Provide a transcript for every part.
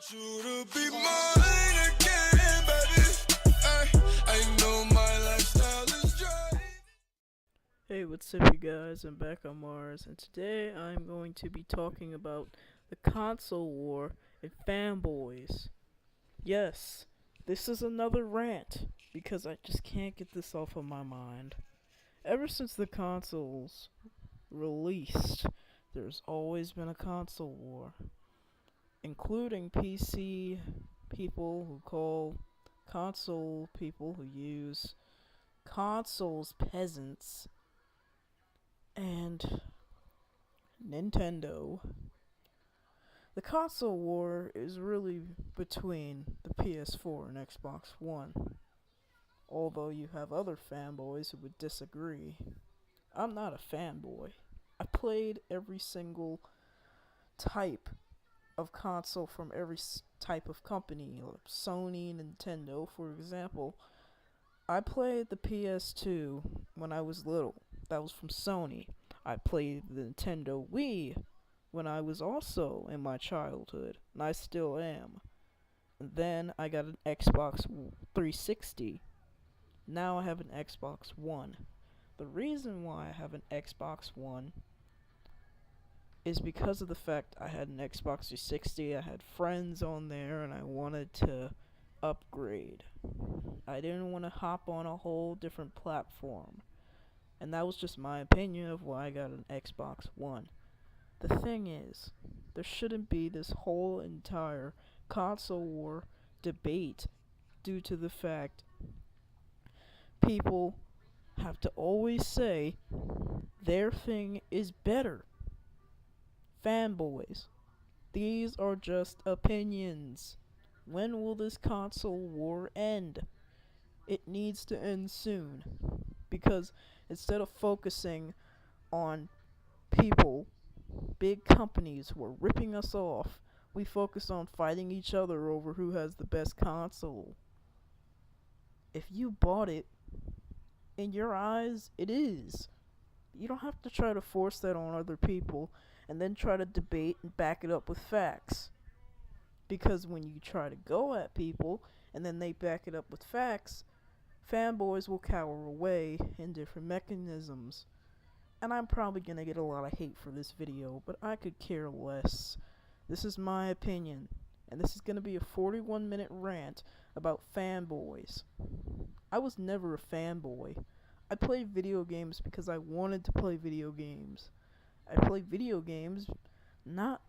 Want you to be mine again, baby. I know my lifestyle is dry. Hey, what's up, you guys? I'm back on Mars, and today I'm going to be talking about the console war and fanboys. Yes, this is another rant, because I just can't get this off of my mind. Ever since the consoles released, there's always been a console war, including PC people who call console people who use consoles peasants, and Nintendo. The console war is really between the PS4 and Xbox One, although you have other fanboys who would disagree. I'm not a fanboy. I played every single type of console from every type of company, like Sony, Nintendo, for example. I played the PS2 when I was little. That was from Sony. I played the Nintendo Wii when I was also in my childhood, and I still am. And then I got an Xbox 360. Now I have an Xbox One. The reason why I have an Xbox One is because of the fact I had an Xbox 360, I had friends on there, and I wanted to upgrade. I didn't want to hop on a whole different platform. And that was just my opinion of why I got an Xbox One. The thing is, there shouldn't be this whole entire console war debate due to the fact people have to always say their thing is better. Fanboys, these are just opinions. When will this console war end? It needs to end soon. Because instead of focusing on people, big companies who are ripping us off, we focus on fighting each other over who has the best console. If you bought it, in your eyes, it is. You don't have to try to force that on other people and then try to debate and back it up with facts. Because when you try to go at people and then they back it up with facts, fanboys will cower away in different mechanisms. And I'm probably gonna get a lot of hate for this video, but I could care less. This is my opinion, and this is gonna be a 41-minute rant about fanboys. I was never a fanboy. I played video games because I wanted to play video games. I played video games, not...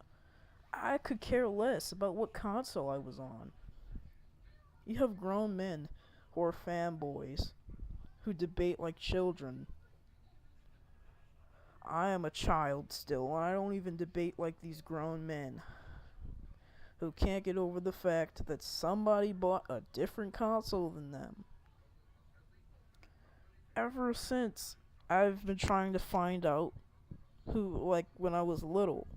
I could care less about what console I was on. You have grown men who are fanboys, who debate like children. I am a child still, and I don't even debate like these grown men who can't get over the fact that somebody bought a different console than them. Ever since, I've been trying to find out who, like, when I was little,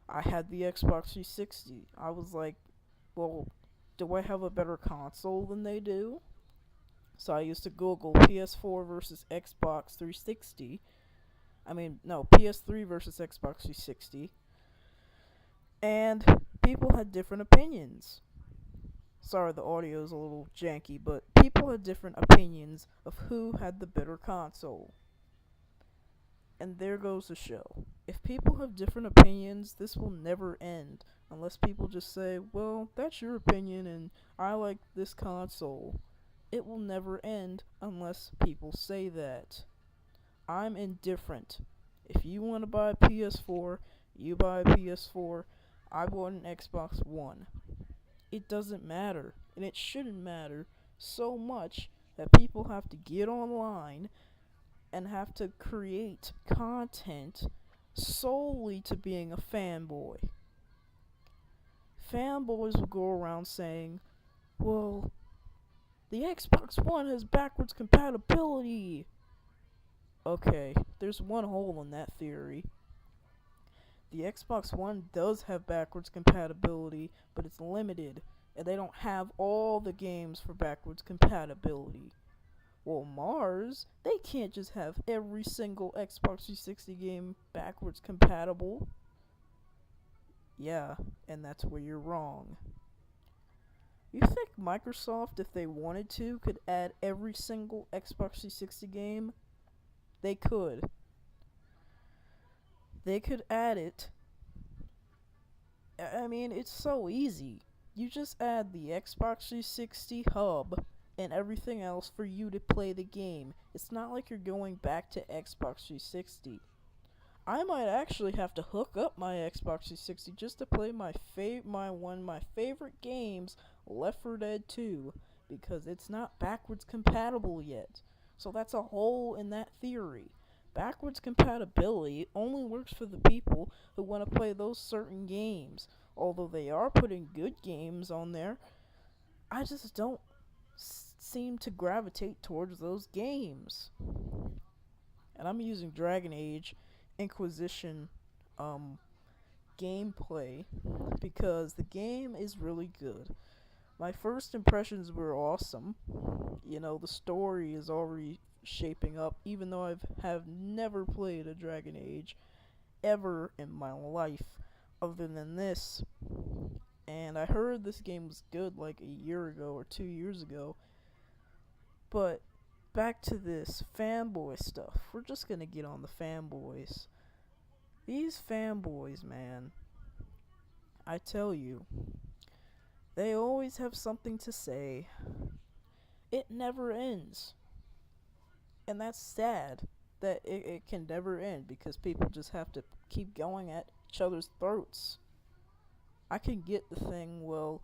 I had the Xbox 360. I was like, well, do I have a better console than they do? So I used to Google PS4 versus Xbox 360. PS3 versus Xbox 360. And people had different opinions. Sorry, the audio is a little janky, but people had different opinions of who had the better console. And there goes the show. If people have different opinions, this will never end. Unless people just say, well, that's your opinion and I like this console. It will never end unless people say that. I'm indifferent. If you want to buy a PS4, you buy a PS4. I bought an Xbox One. It doesn't matter, and it shouldn't matter so much that people have to get online and have to create content solely to being a fanboy. Fanboys will go around saying, well, the Xbox One has backwards compatibility. Okay, there's one hole in that theory. The Xbox One does have backwards compatibility, but it's limited, and they don't have all the games for backwards compatibility. Well, Mars, they can't just have every single Xbox 360 game backwards compatible. Yeah, and that's where you're wrong. You think Microsoft, if they wanted to, could add every single Xbox 360 game? They could. They could add it. I mean, it's so easy. You just add the Xbox 360 hub and everything else for you to play the game. It's not like you're going back to Xbox 360. I might actually have to hook up my Xbox 360 just to play one of my favorite games, Left 4 Dead 2, because it's not backwards compatible yet. So that's a hole in that theory. Backwards compatibility only works for the people who want to play those certain games. Although they are putting good games on there, I just don't seem to gravitate towards those games. And I'm using Dragon Age Inquisition gameplay because the game is really good. My first impressions were awesome. You know, the story is already shaping up, even though have never played a Dragon Age ever in my life other than this. And I heard this game was good like a year ago or 2 years ago. But back to this fanboy stuff. We're just gonna get on the fanboys. These fanboys, man, I tell you, they always have something to say. It never ends. And that's sad that it can never end because people just have to keep going at each other's throats. I can get the thing, well,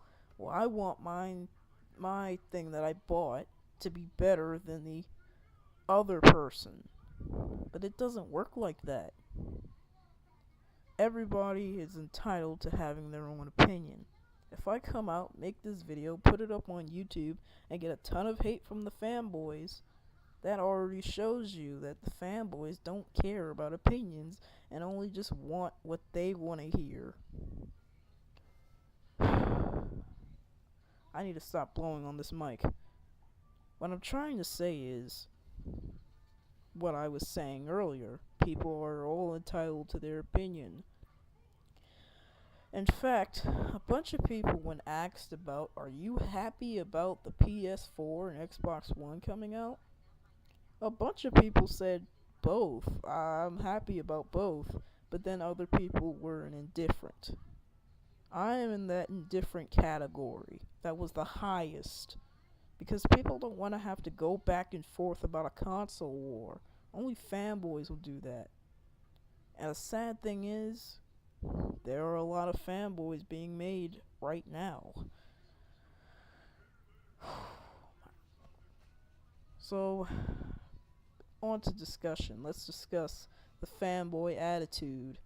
I want my thing that I bought to be better than the other person. But it doesn't work like that. Everybody is entitled to having their own opinion. If I come out, make this video, put it up on YouTube, and get a ton of hate from the fanboys, that already shows you that the fanboys don't care about opinions and only just want what they want to hear. I need to stop blowing on this mic. What I'm trying to say is what I was saying earlier. People are all entitled to their opinion. In fact, a bunch of people, when asked about, are you happy about the PS4 and Xbox One coming out? A bunch of people said both. I'm happy about both. But then other people were indifferent. I am in that indifferent category. That was the highest. Because people don't want to have to go back and forth about a console war. Only fanboys will do that. And the sad thing is, there are a lot of fanboys being made right now. So, on to discussion. Let's discuss the fanboy attitude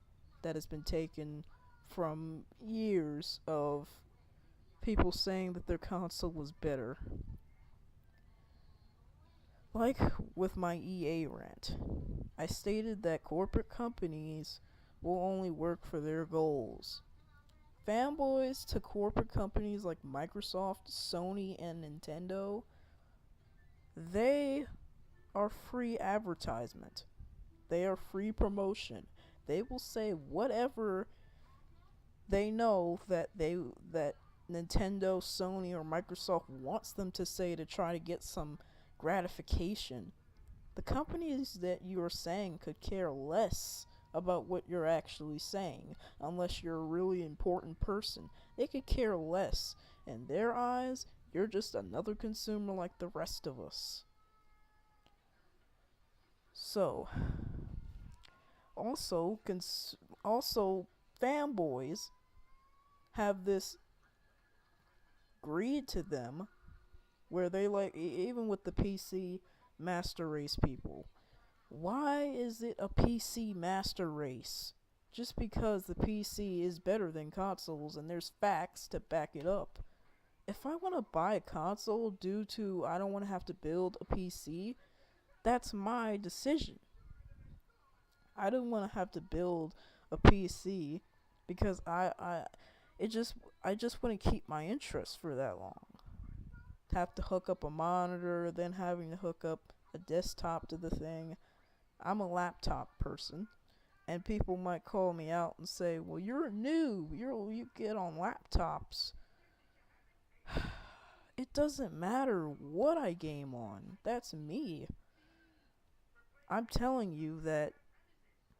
that has been taken from years of people saying that their console was better. Like with my EA rant, I stated that corporate companies will only work for their goals. Fanboys to corporate companies like Microsoft, Sony, and Nintendo, they are free advertisement. They are free promotion. They will say whatever they know that Nintendo, Sony, or Microsoft wants them to say to try to get some gratification. The companies that you are saying could care less about what you're actually saying, unless you're a really important person. They could care less. In their eyes, you're just another consumer like the rest of us. So, also fanboys have this greed to them where they like, even with the PC master race people, why is it a PC master race? Just because the PC is better than consoles and there's facts to back it up. If I want to buy a console due to I don't want to have to build a PC, that's my decision. I don't want to have to build a PC because I just want to keep my interest for that long. Have to hook up a monitor, then having to hook up a desktop to the thing. I'm a laptop person, and people might call me out and say, "Well, you're a noob. You get on laptops." It doesn't matter what I game on. That's me. I'm telling you that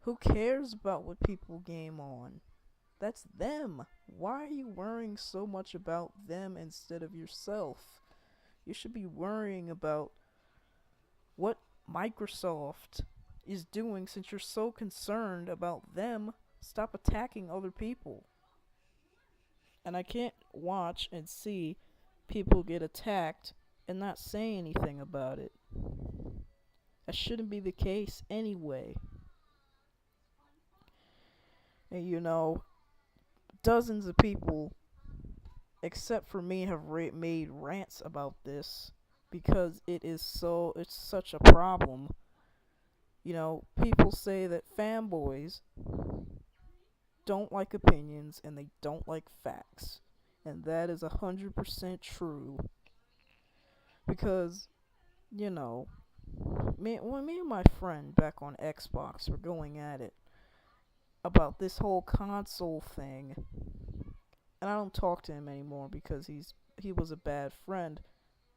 who cares about what people game on? That's them. Why are you worrying so much about them instead of yourself? You should be worrying about what Microsoft is doing since you're so concerned about them. Stop attacking other people. And I can't watch and see people get attacked and not say anything about it. That shouldn't be the case anyway. And dozens of people, except for me, have made rants about this because it's such a problem. People say that fanboys don't like opinions and they don't like facts. And that is 100% true. Because, when me and my friend back on Xbox were going at it about this whole console thing, and I don't talk to him anymore because he was a bad friend,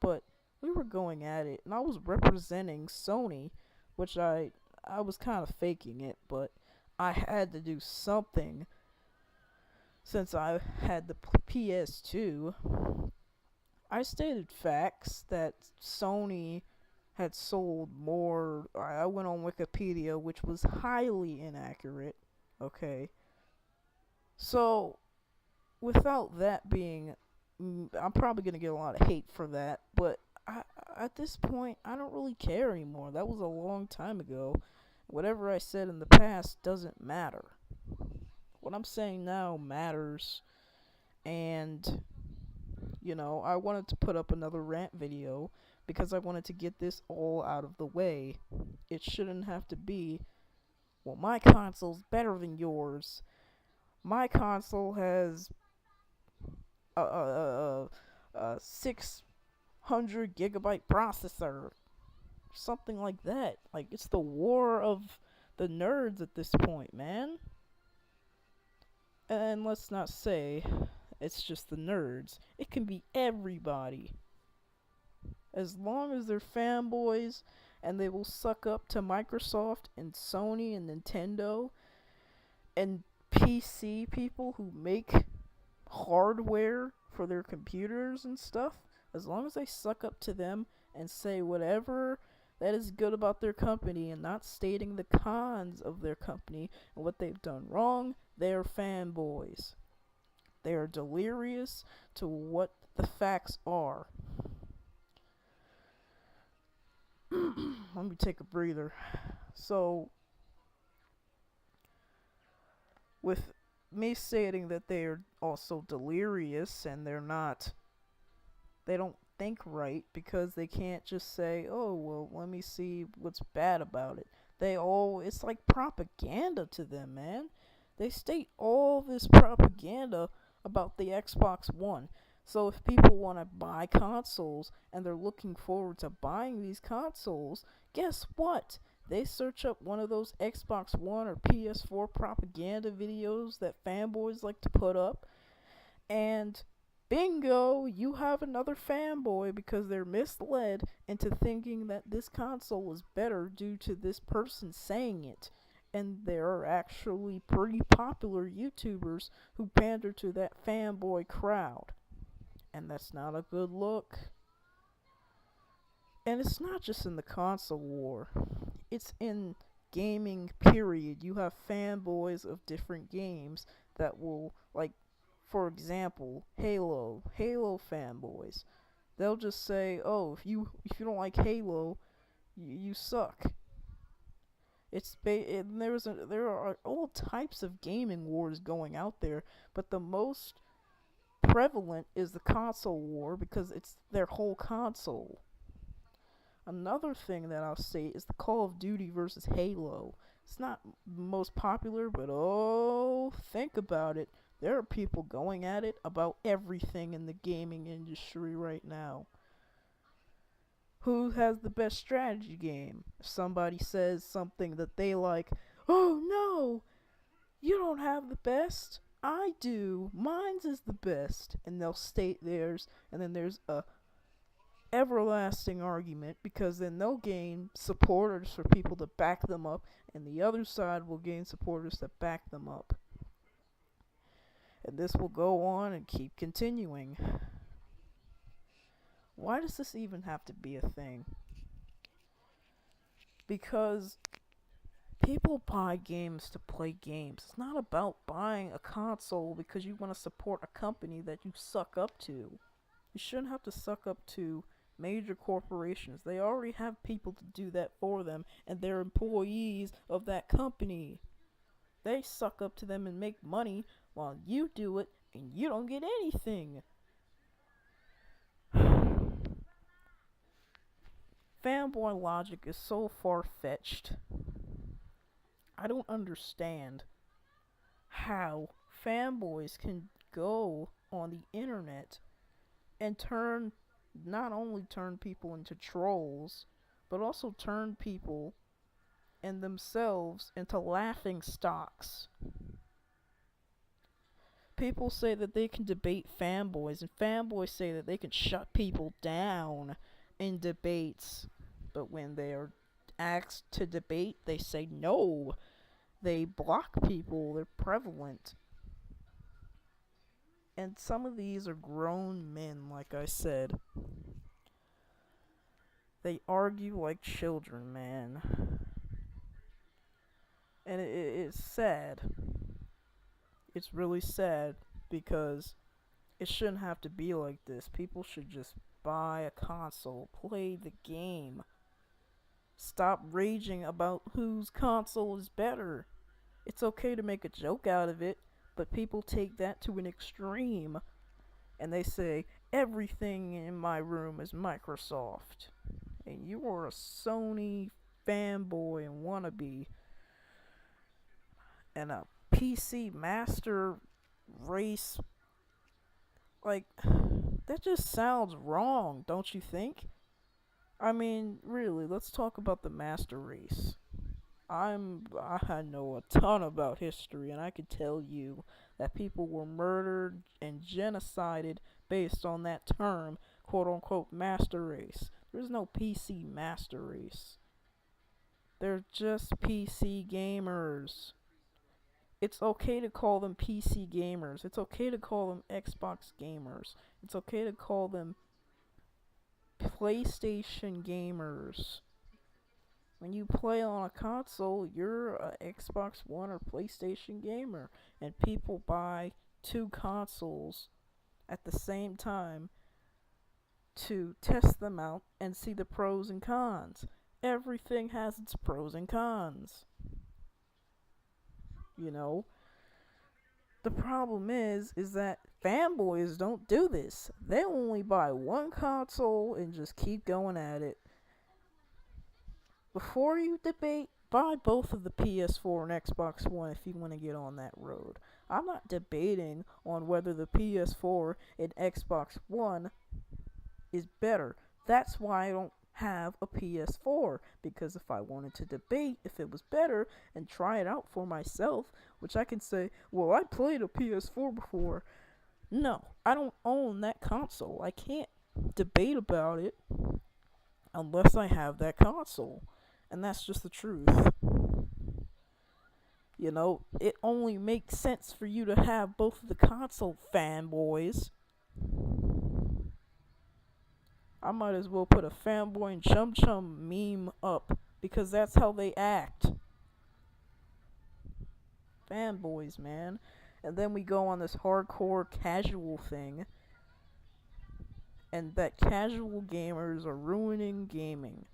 but we were going at it, and I was representing Sony, which I was kind of faking it, but I had to do something since I had the PS2. I stated facts that Sony had sold more. I went on Wikipedia, which was highly inaccurate. Okay. So, without that being, I'm probably going to get a lot of hate for that, but at this point, I don't really care anymore. That was a long time ago. Whatever I said in the past doesn't matter. What I'm saying now matters, and I wanted to put up another rant video because I wanted to get this all out of the way. It shouldn't have to be, well, my console's better than yours. My console has a 600 gigabyte processor. Something like that. Like, it's the war of the nerds at this point, man. And let's not say it's just the nerds. It can be everybody. As long as they're fanboys and they will suck up to Microsoft and Sony and Nintendo and PC people who make hardware for their computers and stuff, as long as they suck up to them and say whatever that is good about their company and not stating the cons of their company and what they've done wrong, they are fanboys. They are delirious to what the facts are. Let me take a breather. So, with me stating that they are also delirious and they don't think right because they can't just say, oh, well, let me see what's bad about it. It's like propaganda to them, man. They state all this propaganda about the Xbox One. So if people want to buy consoles and they're looking forward to buying these consoles, guess what? They search up one of those Xbox One or PS4 propaganda videos that fanboys like to put up, and bingo, you have another fanboy because they're misled into thinking that this console is better due to this person saying it. And there are actually pretty popular YouTubers who pander to that fanboy crowd. And that's not a good look. And it's not just in the console war. It's in gaming, period. You have fanboys of different games that will, like, for example, Halo fanboys. They'll just say, "Oh, if you don't like Halo, you suck." There are all types of gaming wars going out there, but the most prevalent is the console war because it's their whole console. Another thing that I'll say is the Call of Duty versus Halo. It's not most popular, but think about it. There are people going at it about everything in the gaming industry right now. Who has the best strategy game? If somebody says something that they like, oh no, you don't have the best. I do. Mine's is the best. And they'll state theirs, and then there's a everlasting argument, because then they'll gain supporters for people to back them up, and the other side will gain supporters to back them up. And this will go on and keep continuing. Why does this even have to be a thing? Because people buy games to play games. It's not about buying a console because you want to support a company that you suck up to. You shouldn't have to suck up to major corporations. They already have people to do that for them, and they're employees of that company. They suck up to them and make money while you do it and you don't get anything. Fanboy logic is so far-fetched. I don't understand how fanboys can go on the internet and not only turn people into trolls, but also turn people and themselves into laughing stocks. People say that they can debate fanboys, and fanboys say that they can shut people down in debates. But when they are asked to debate, they say no. They block people. They're prevalent. And some of these are grown men, like I said. They argue like children, man. And it's sad. It's really sad because it shouldn't have to be like this. People should just buy a console, play the game. Stop raging about whose console is better. It's okay to make a joke out of it, but people take that to an extreme. And they say, everything in my room is Microsoft. And you are a Sony fanboy and wannabe. And a PC master race. Like, that just sounds wrong, don't you think? I mean, really, let's talk about the master race. I know a ton about history, and I could tell you that people were murdered and genocided based on that term, quote-unquote, master race. There's no PC master race. They're just PC gamers. It's okay to call them PC gamers. It's okay to call them Xbox gamers. It's okay to call them PlayStation gamers. When you play on a console, you're a Xbox One or PlayStation gamer. And people buy two consoles at the same time to test them out and see the pros and cons. Everything has its pros and cons. You know? The problem is that fanboys don't do this. They only buy one console and just keep going at it. Before you debate, buy both of the PS4 and Xbox One if you want to get on that road. I'm not debating on whether the PS4 and Xbox One is better. That's why I don't have a PS4, because if I wanted to debate if it was better and try it out for myself, which I can say, well, I played a PS4 before. No, I don't own that console. I can't debate about it unless I have that console. And that's just the truth. You know, it only makes sense for you to have both of the console, fanboys. I might as well put a fanboy and chum chum meme up, because that's how they act. Fanboys, man. And then we go on this hardcore casual thing, and that casual gamers are ruining gaming.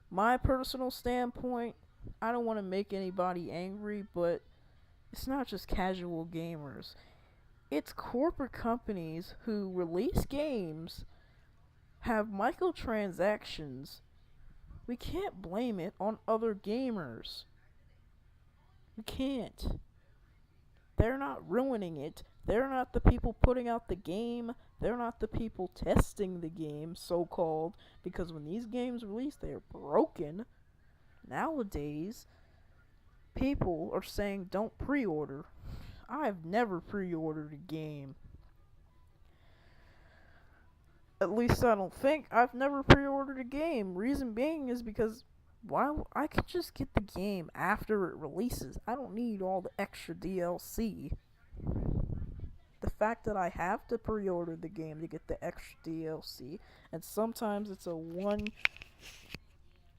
My personal standpoint, I don't want to make anybody angry, but it's not just casual gamers. It's corporate companies who release games, have microtransactions. We can't blame it on other gamers. We can't. They're not ruining it. They're not the people putting out the game. They're not the people testing the game, so-called, because when these games release, they're broken. Nowadays, people are saying don't pre-order. I've never pre-ordered a game. At least I don't think. I've never pre-ordered a game. Reason being is because I could just get the game after it releases. I don't need all the extra DLC. The fact that I have to pre-order the game to get the extra DLC, and sometimes it's a one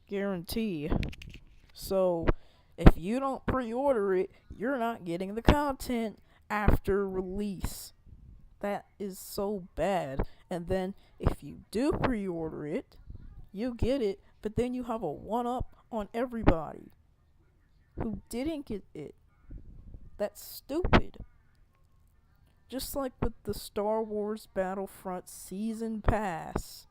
guarantee. So if you don't pre-order it, you're not getting the content after release. That is so bad. And then if you do pre-order it, you get it, but then you have a one-up on everybody who didn't get it. That's stupid. Just like with the Star Wars Battlefront Season Pass.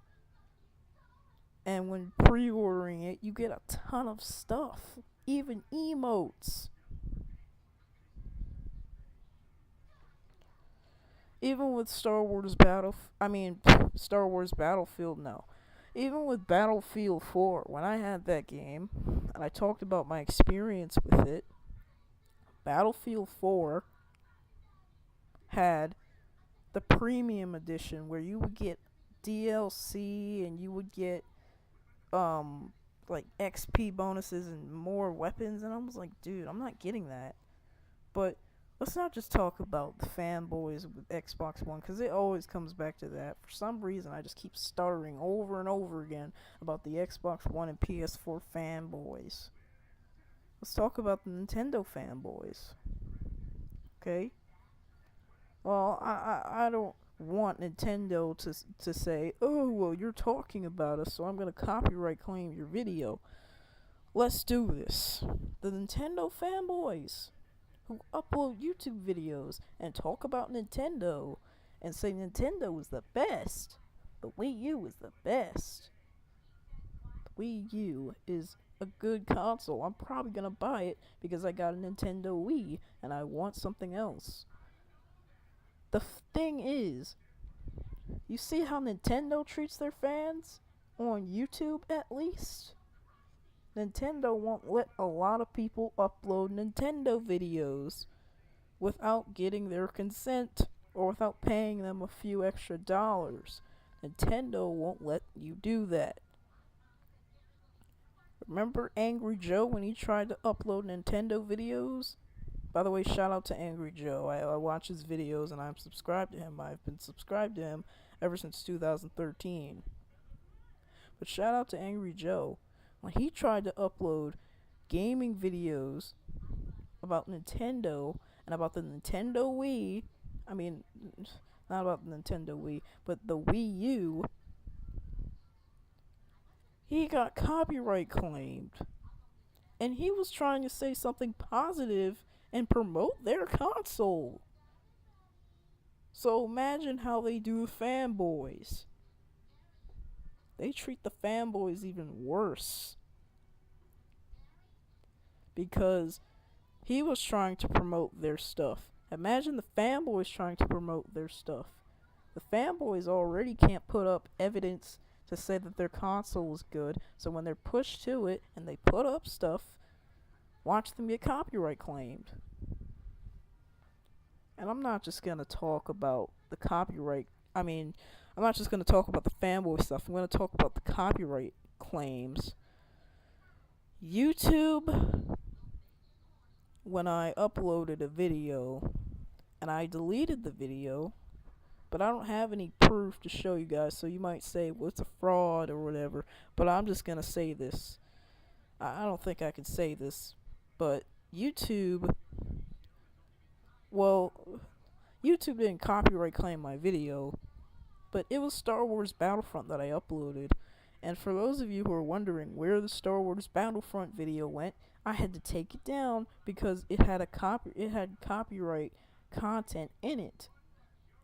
And when pre-ordering it, you get a ton of stuff. Even emotes. Even with Star Wars Battlefield, no. Even with Battlefield 4, when I had that game, and I talked about my experience with it, Battlefield 4 had the premium edition where you would get DLC and you would get like XP bonuses and more weapons, and I was like, dude, I'm not getting that. But let's not just talk about the fanboys with Xbox One, because it always comes back to that. For some reason, I just keep stuttering over and over again about the Xbox One and PS4 fanboys. Let's talk about the Nintendo fanboys. Okay? Well, I don't want Nintendo to say, oh, well, you're talking about us, so I'm going to copyright claim your video. Let's do this. The Nintendo fanboys who upload YouTube videos and talk about Nintendo and say Nintendo is the best. The Wii U is the best. The Wii U is a good console. I'm probably going to buy it because I got a Nintendo Wii and I want something else. The thing is, you see how Nintendo treats their fans? On YouTube, at least? Nintendo won't let a lot of people upload Nintendo videos without getting their consent or without paying them a few extra dollars. Nintendo won't let you do that. Remember Angry Joe when he tried to upload Nintendo videos? By the way, shout out to Angry Joe. I watch his videos and I'm subscribed to him. I've been subscribed to him ever since 2013. But shout out to Angry Joe. When he tried to upload gaming videos about Nintendo and about the Nintendo Wii, I mean, not about the Nintendo Wii, but the Wii U, he got copyright claimed. And he was trying to say something positive and promote their console. So imagine how they do fanboys. They treat the fanboys even worse. Because he was trying to promote their stuff. Imagine the fanboys trying to promote their stuff. The fanboys already can't put up evidence to say that their console is good. So when they're pushed to it and they put up stuff, watch them get copyright claimed. And I'm not just going to talk about the copyright. I'm not just going to talk about the fanboy stuff. I'm going to talk about the copyright claims. YouTube, when I uploaded a video, and I deleted the video, but I don't have any proof to show you guys, so you might say, well, it's a fraud or whatever. But I'm just going to say this. I don't think I can say this, but YouTube didn't copyright claim my video, but it was Star Wars Battlefront that I uploaded. And for those of you who are wondering where the Star Wars Battlefront video went, I had to take it down because it had copyright content in it.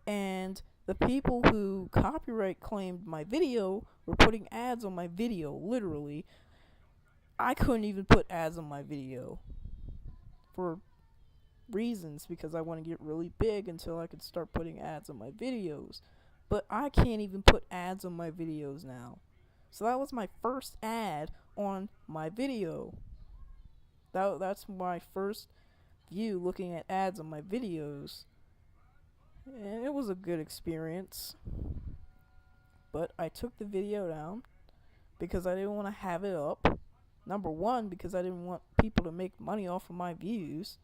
And the people who copyright claimed my video were putting ads on my video, literally. I couldn't even put ads on my video for reasons, because I want to get really big until I could start putting ads on my videos. But I can't even put ads on my videos now. So that was my first ad on my video. That's my first view looking at ads on my videos. And it was a good experience. but I took the video down because I didn't want to have it up. Number one, because I didn't want people to make money off of my views.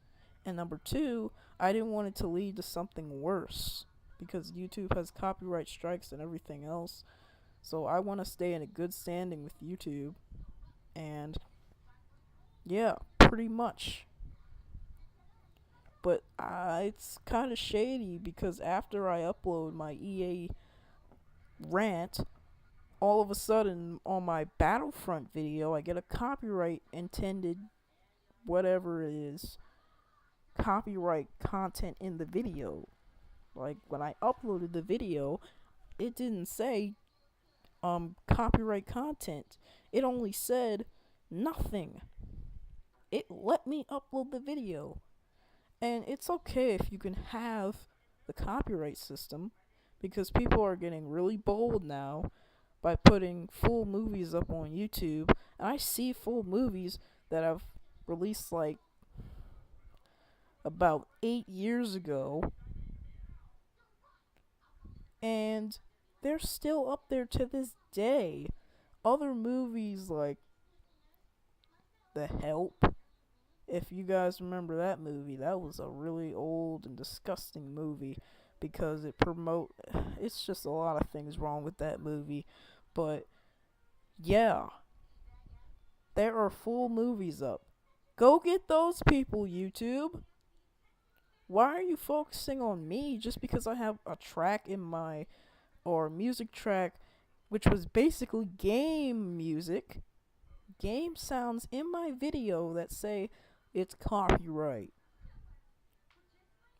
And number two, I didn't want it to lead to something worse because YouTube has copyright strikes and everything else. So I want to stay in a good standing with YouTube. And yeah, pretty much. But it's kind of shady because after I upload my EA rant, all of a sudden on my Battlefront video, I get a copyright intended, whatever it is, copyright content in the video. Like when I uploaded the video, it didn't say copyright content. It only said nothing. It let me upload the video. And it's okay if you can have the copyright system because people are getting really bold now by putting full movies up on YouTube. And I see full movies that I've released like about 8 years ago, and they're still up there to this day. Other movies like The Help, if you guys remember that movie, that was a really old and disgusting movie because it's just a lot of things wrong with that movie. But yeah, there are full movies up. Go get those people, YouTube. Why are you focusing on me just because I have a track in my, or music track, which was basically game music, game sounds in my video that say it's copyright?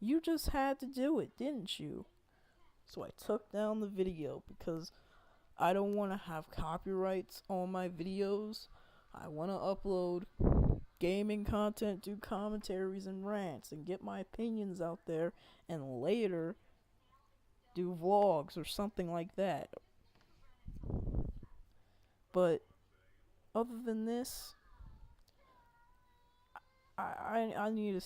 You just had to do it, didn't you? So I took down the video because I don't want to have copyrights on my videos. I want to upload gaming content, do commentaries and rants, and get my opinions out there, and later do vlogs or something like that. But other than this, I need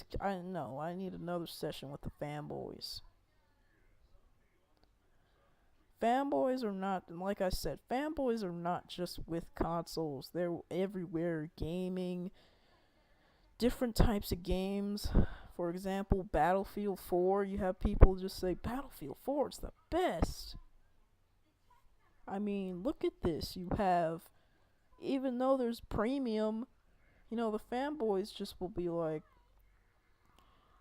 another session with the fanboys. Fanboys are not, like I said, fanboys are not just with consoles. They're everywhere. Gaming, different types of games. For example, Battlefield 4. You have people just say, Battlefield 4 is the best. I mean, look at this. You have, even though there's premium, the fanboys just will be like,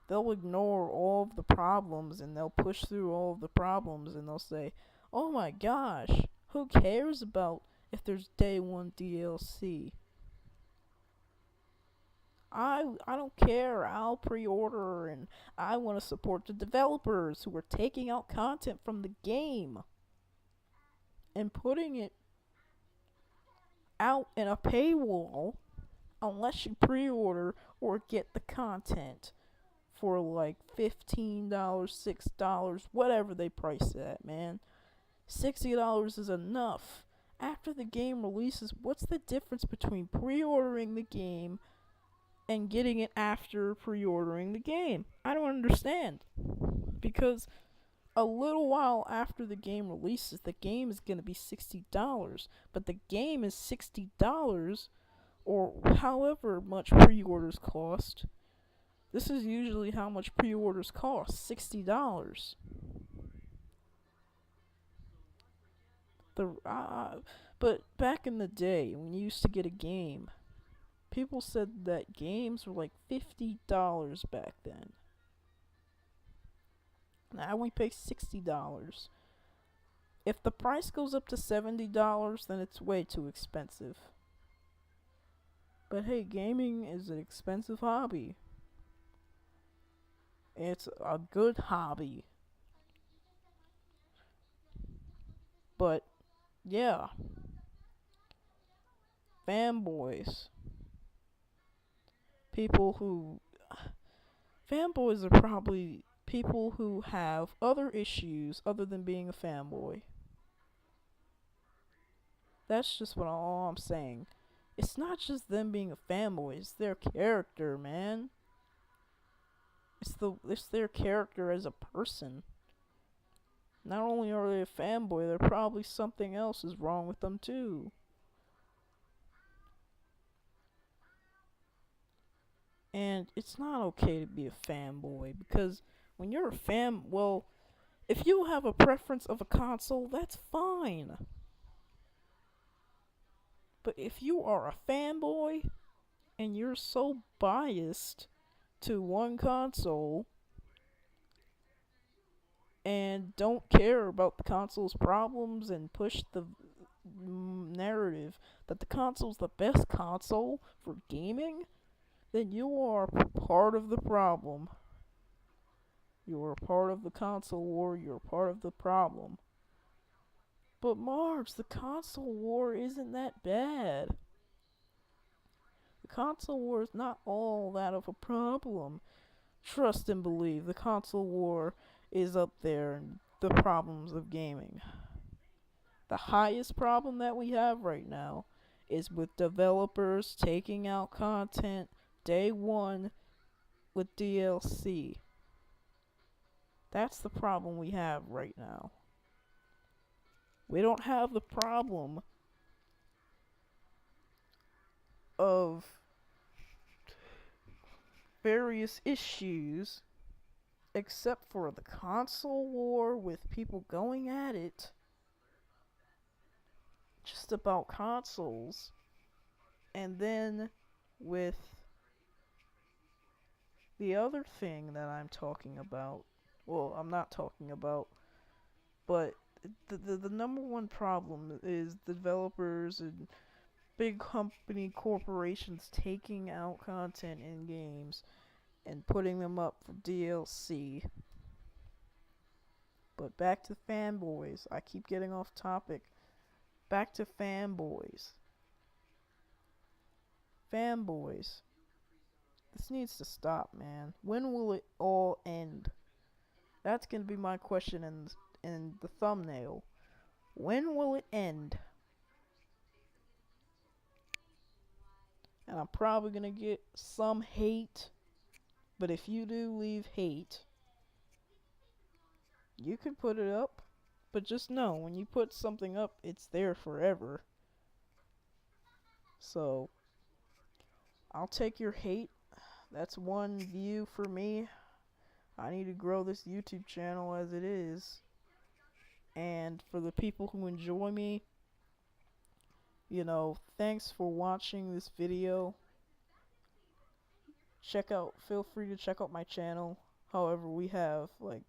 they'll ignore all of the problems and they'll push through all of the problems and they'll say, oh my gosh, who cares about if there's day one DLC? I don't care, I'll pre-order, and I want to support the developers who are taking out content from the game and putting it out in a paywall unless you pre-order or get the content for like $15, $6, whatever they price it at, man. $60 is enough. After the game releases, what's the difference between pre-ordering the game and getting it after pre-ordering the game? I don't understand. Because a little while after the game releases, the game is going to be $60. But the game is $60 or however much pre-orders cost. This is usually how much pre-orders cost, $60. But back in the day, when you used to get a game, people said that games were like $50 back then. Now we pay $60. If the price goes up to $70, then it's way too expensive. But hey, gaming is an expensive hobby. It's a good hobby. But yeah, fanboys, fanboys are probably people who have other issues other than being a fanboy. That's just all I'm saying. It's not just them being a fanboy, it's their character, man. It's their character as a person. Not only are they a fanboy, they're probably something else is wrong with them too. And it's not okay to be a fanboy because when you're a well, if you have a preference of a console, that's fine. But if you are a fanboy and you're so biased to one console and don't care about the console's problems and push the narrative that the console's the best console for gaming, then you are part of the problem. You are part of the console war, you're part of the problem. But Marbs, the console war isn't that bad. The console war is not all that of a problem. Trust and believe, the console war is up there in the problems of gaming. The highest problem that we have right now is with developers taking out content day one with DLC. That's the problem we have right now. We don't have the problem of various issues except for the console war with people going at it just about consoles, and then with the other thing that I'm talking about, well, I'm not talking about, but the number one problem is developers and big company corporations taking out content in games and putting them up for DLC. But back to fanboys. I keep getting off topic. Back to fanboys. Fanboys. This needs to stop, man. When will it all end? That's gonna be my question in the thumbnail. When will it end? And I'm probably gonna get some hate. But if you do leave hate, you can put it up. But just know, when you put something up, it's there forever. So, I'll take your hate. That's one view for me. I need to grow this YouTube channel as it is. And for the people who enjoy me, thanks for watching this video. Feel free to check out my channel. However, we have like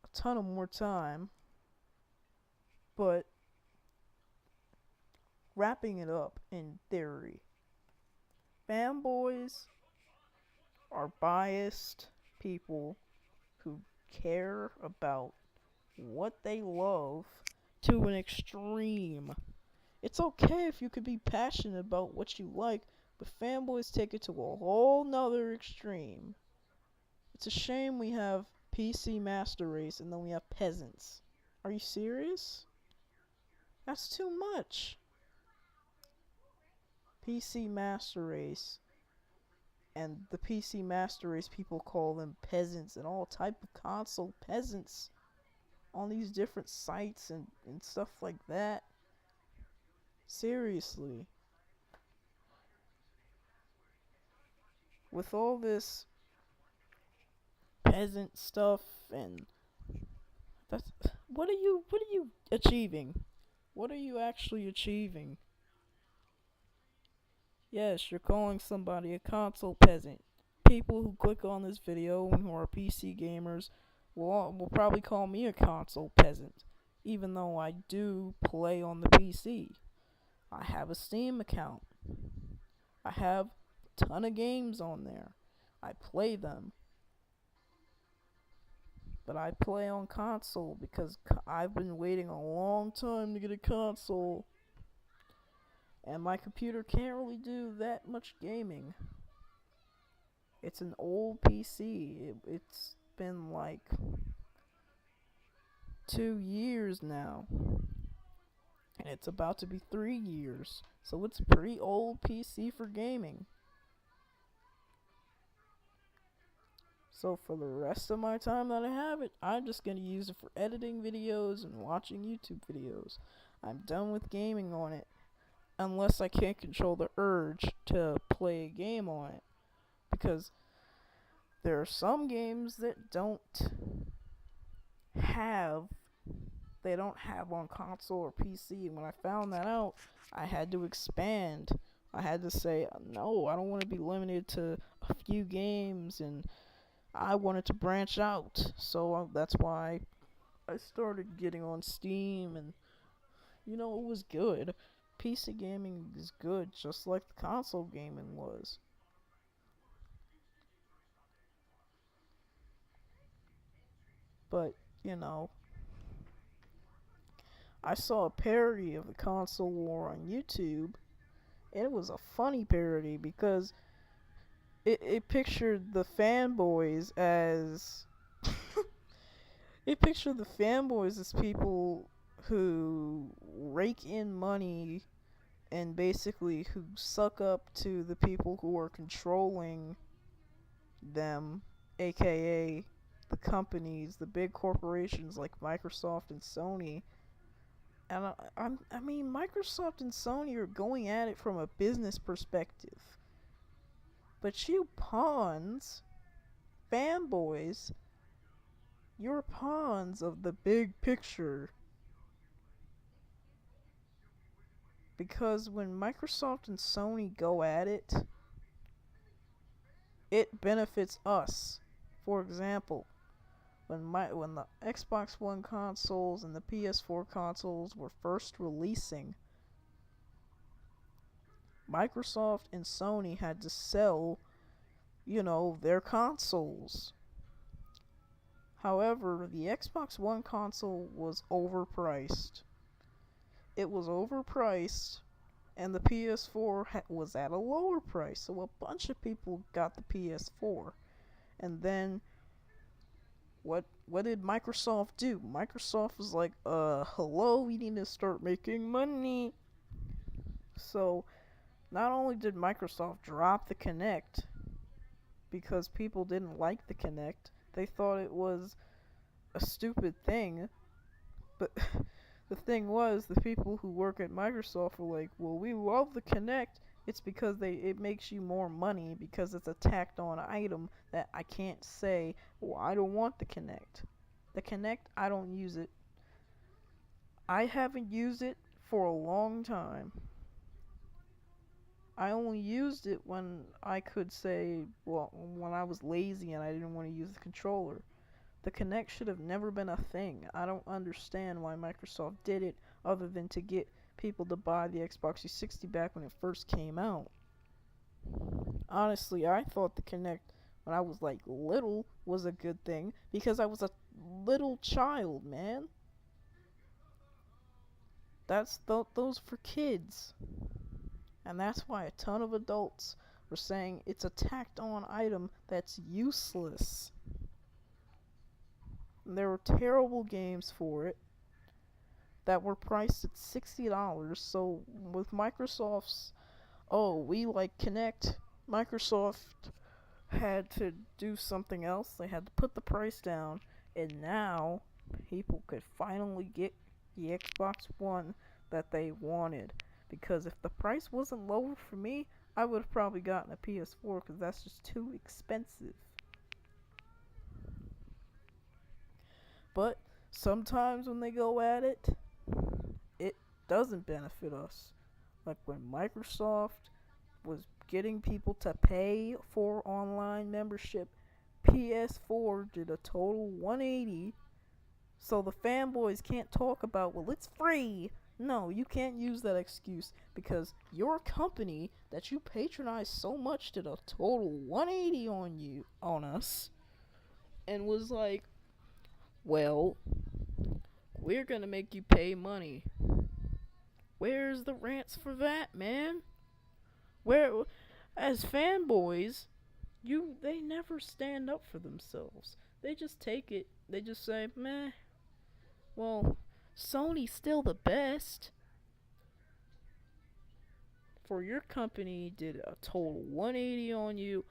a ton of more time. But wrapping it up in theory, fanboys are biased people who care about what they love to an extreme. It's okay if you could be passionate about what you like, but fanboys take it to a whole nother extreme. It's a shame we have PC Master Race and then we have peasants. Are you serious? That's too much. PC Master Race, and the PC Master Race people call them peasants and all type of console peasants on these different sites and stuff like that. Seriously. With all this peasant stuff and that's what are you achieving? What are you actually achieving? Yes, you're calling somebody a console peasant. People who click on this video and who are PC gamers will probably call me a console peasant, even though I do play on the PC. I have a Steam account. I have a ton of games on there. I play them. But I play on console because I've been waiting a long time to get a console. And my computer can't really do that much gaming. It's an old PC. It's been like 2 years now. And it's about to be 3 years. So it's a pretty old PC for gaming. So for the rest of my time that I have it, I'm just gonna use it for editing videos and watching YouTube videos. I'm done with gaming on it, unless I can't control the urge to play a game on it. Because there are some games that have they don't have on console or PC. And when I found that out, I had to expand. I had to say, no, I don't want to be limited to a few games, and I wanted to branch out. So that's why I started getting on Steam, and it was good. PC gaming is good, just like the console gaming was. But, you know, I saw a parody of the console war on YouTube, and it was a funny parody because it pictured the fanboys as people who rake in money and basically who suck up to the people who are controlling them, aka the companies, the big corporations like Microsoft and Sony. And I mean, Microsoft and Sony are going at it from a business perspective. But you pawns, fanboys, you're pawns of the big picture. Because when Microsoft and Sony go at it, it benefits us. For example, when the Xbox One consoles and the PS4 consoles were first releasing, Microsoft and Sony had to sell, their consoles. However, the Xbox One console was overpriced. It was overpriced, and the PS4 was at a lower price, so a bunch of people got the PS4. And then what did Microsoft do? Microsoft was like, hello, we need to start making money. So not only did Microsoft drop the Kinect because people didn't like the Kinect, they thought it was a stupid thing, but the thing was, the people who work at Microsoft were like, well, we love the Kinect. It's because it makes you more money because it's a tacked on item that I can't say, well, I don't want the Kinect. The Kinect, I don't use it. I haven't used it for a long time. I only used it when I could say, well, when I was lazy and I didn't want to use the controller. The Kinect should have never been a thing. I don't understand why Microsoft did it other than to get people to buy the Xbox 360 back when it first came out. Honestly, I thought the Kinect when I was like little was a good thing because I was a little child, man. That's those for kids. And that's why a ton of adults were saying it's a tacked on item that's useless. And there were terrible games for it that were priced at $60. So with Microsoft's, oh, we like Kinect, Microsoft had to do something else. They had to put the price down, and now people could finally get the Xbox One that they wanted. Because if the price wasn't lower for me, I would have probably gotten a PS4 because that's just too expensive. But sometimes when they go at it, it doesn't benefit us. Like when Microsoft was getting people to pay for online membership, PS4 did a total 180. So the fanboys can't talk about, well, it's free. No, you can't use that excuse because your company that you patronize so much did a total 180 on us, and was like, well, we're gonna make you pay money. Where's the rants for that, man? Where, as fanboys, they never stand up for themselves. They just take it. They just say, meh. Well, Sony's still the best. For your company did a total 180 on you.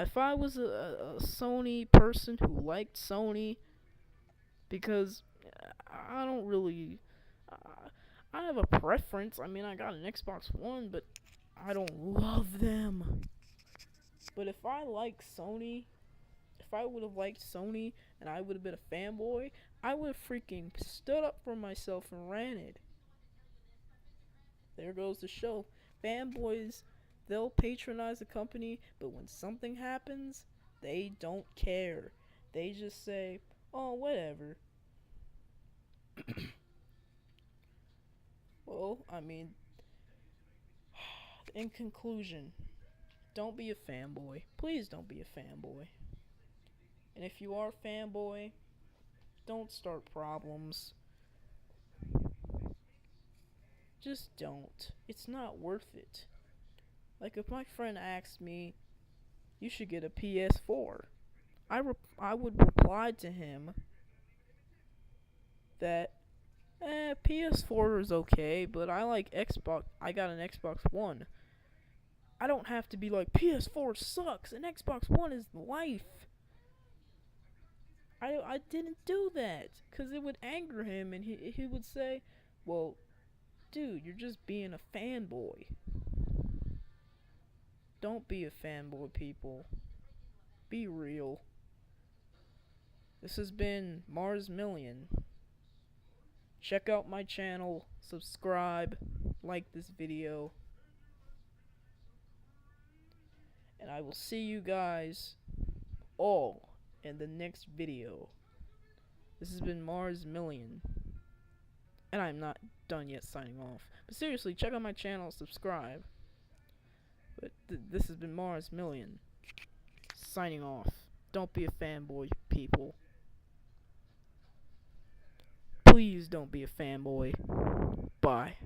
If I was a Sony person who liked Sony, because I don't really, uh, I have a preference. I mean, I got an Xbox One, but I don't love them. But if I like Sony, if I would have liked Sony and I would have been a fanboy, I would have freaking stood up for myself and ranted. There goes the show. Fanboys, they'll patronize a company, but when something happens, they don't care. They just say, oh, whatever. Well, I mean, in conclusion, don't be a fanboy. Please don't be a fanboy. And if you are a fanboy, don't start problems. Just don't. It's not worth it. Like if my friend asked me, "You should get a PS4," I would reply to him that, PS4 is okay, but I like Xbox. I got an Xbox One. I don't have to be like PS4 sucks and Xbox One is life. I didn't do that because it would anger him, and he would say, "Well, dude, you're just being a fanboy. Don't be a fanboy, people. Be real." This has been Mars Million. Check out my channel, subscribe, like this video, and I will see you guys all in the next video. This has been Mars Million, and I'm not done yet signing off. But seriously, check out my channel, subscribe. But this has been Mars Million, signing off. Don't be a fanboy, people. Please don't be a fanboy. Bye.